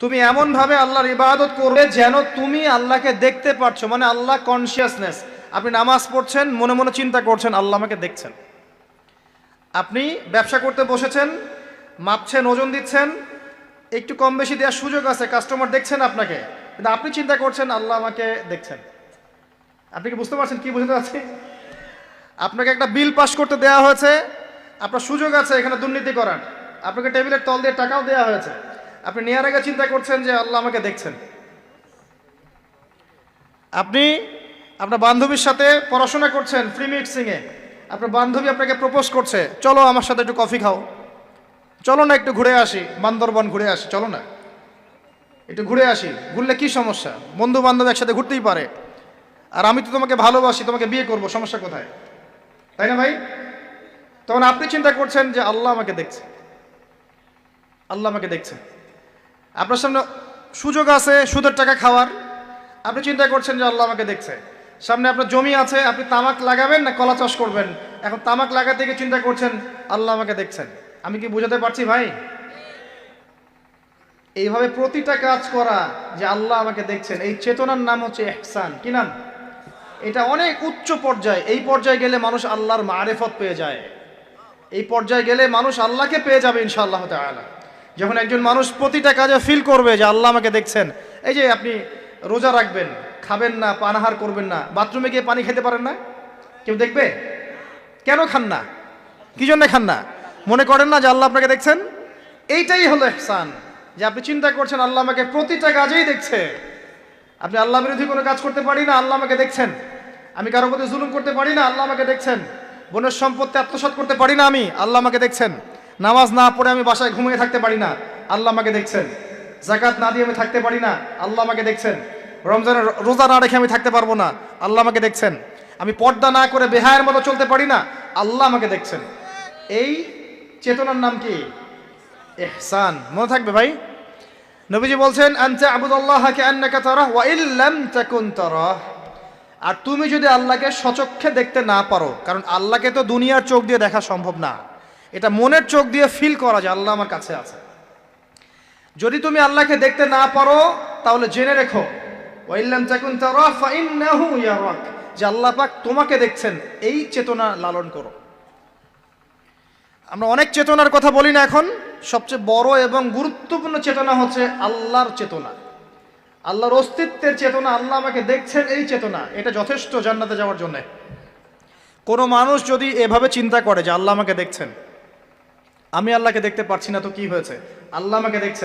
তুমি এমন ভাবে আল্লাহর ইবাদত করবে যেন তুমি আল্লাহকে দেখতে পাচ্ছ, মানে আল্লাহ কনসিয়াসনেস। আপনি নামাজ পড়ছেন, মনে মনে চিন্তা করছেন আল্লাহ আমাকে দেখছেন। আপনি ব্যবসা করতে বসেছেন, মাপছেন, ওজন দিচ্ছেন, একটু কম বেশি দেওয়ার সুযোগ আছে, কাস্টমার দেখছেন আপনাকে, কিন্তু আপনি চিন্তা করছেন আল্লাহ আমাকে দেখছেন। আপনি কি বুঝতে পারছেন কি বুঝতে পারছি? আপনাকে একটা বিল পাস করতে দেওয়া হয়েছে, আপনার সুযোগ আছে এখানে দুর্নীতি করার, আপনাকে টেবিলের তল দিয়ে টাকাও দেওয়া হয়েছে, আপনি নেওয়ার আগে চিন্তা করছেন যে আল্লাহ আমাকে দেখছেন। আপনি আপনার বান্ধবীর সাথে পড়াশোনা করছেন ফ্রি মিক্সিংয়ে, আপনার বান্ধবী আপনাকে প্রপোজ করছে, চলো আমার সাথে একটু কফি খাও, চলো না একটু ঘুরে আসি, বান্দরবন ঘুরে আসি, চলো না একটু ঘুরে আসি। ঘুরলে কি সমস্যা? বন্ধু বান্ধব একসাথে ঘুরতেই পারে, আর আমি তো তোমাকে ভালোবাসি, তোমাকে বিয়ে করবো, সমস্যা কোথায়? তাই না ভাই? তখন আপনি চিন্তা করছেন যে আল্লাহ আমাকে দেখছে, আল্লাহ আমাকে দেখছে। আপনার সামনে সুযোগ আছে সুদের টাকা খাওয়ার, আপনি চিন্তা করছেন যে আল্লাহ আমাকে দেখছে। সামনে আপনার জমি আছে, আপনি তামাক লাগাবেন না কলা চাষ করবেন, এখন তামাক লাগাতে গিয়ে চিন্তা করছেন আল্লাহ আমাকে দেখছেন। আমি কি বুঝাতে পারছি ভাই? এইভাবে প্রতিটা কাজ করা যে আল্লাহ আমাকে দেখছেন, এই চেতনার নাম হচ্ছে ইহসান। কি নাম? এটা অনেক উচ্চ পর্যায়ে। এই পর্যায়ে গেলে মানুষ আল্লাহর মারেফত পেয়ে যায়, এই পর্যায়ে গেলে মানুষ আল্লাহকে পেয়ে যাবে ইনশাআল্লাহ তাআলা। যখন একজন মানুষ প্রতিটা কাজে ফিল করবে যে আল্লাহ আমাকে দেখছেন। এই যে আপনি রোজা রাখবেন, খাবেন না, পানাহার করবেন না, বাথরুমে গিয়ে পানি খেতে পারেন না, কেউ দেখবে? কেন খান না? কি জন্য খান না? মনে করেন না যে আল্লাহ আপনাকে দেখছেন? এইটাই হলো ইহসান, যে আপনি চিন্তা করছেন আল্লাহ আমাকে প্রতিটা কাজেই দেখছে। আপনি আল্লাহ বিরোধী কোনো কাজ করতে পারি না, আল্লাহ আমাকে দেখছেন। আমি কারো প্রতি জুলুম করতে পারি না, আল্লাহ আমাকে দেখছেন। বোনের সম্পত্তি আত্মসাৎ করতে পারি না আমি, আল্লাহ আমাকে দেখছেন। নামাজ না পড়ে আমি বাসায় ঘুমিয়ে থাকতে পারি না, আল্লাহ আমাকে দেখছেন। যাকাত না দিয়ে আমি থাকতে পারি না, আল্লাহ আমাকে দেখছেন। রমজানের রোজা না রেখে আমি থাকতে পারবো না, আল্লাহ আমাকে দেখছেন। আমি পর্দা না করে বেহায়ের মতো চলতে পারি না, আল্লাহ আমাকে দেখছেন। এই চেতনার নাম কি? ইহসান। মনে থাকবে ভাই। নবীজি বলছেন আনতা আবুদুল্লাহা কাআন্নাকা তারাহ ওয়া ইল্লাম তাকুন তারাহ। আর তুমি যদি আল্লাহকে সচক্ষে দেখতে না পারো, কারণ আল্লাহকে তো দুনিয়ার চোখ দিয়ে দেখা সম্ভব না, এটা মনের চোখ দিয়ে ফিল করা যে আল্লাহ আমার কাছে আছে। যদি তুমি আল্লাহকে দেখতে না পারো তাহলে জেনে রেখো ওয়া ইল্লাম তাকুন তারাহ ফাইন্নাহু ইয়ারাক, যে আল্লাহ পাক তোমাকে দেখছেন। এই চেতনা লালন করো। আমরা অনেক চেতনার কথা বলি না এখন, সবচেয়ে বড় এবং গুরুত্বপূর্ণ চেতনা হচ্ছে আল্লাহর চেতনা, আল্লাহর অস্তিত্বের চেতনা। আল্লাহ আমাকে দেখছেন, এই চেতনা, এটা যথেষ্ট জান্নাতে যাওয়ার জন্য। কোনো মানুষ যদি এভাবে চিন্তা করে যে আল্লাহ আমাকে দেখছেন, আমি আল্লাহকে দেখতে পারছি না, তো কি হয়েছে? আল্লাহ আমাকে দেখছেন।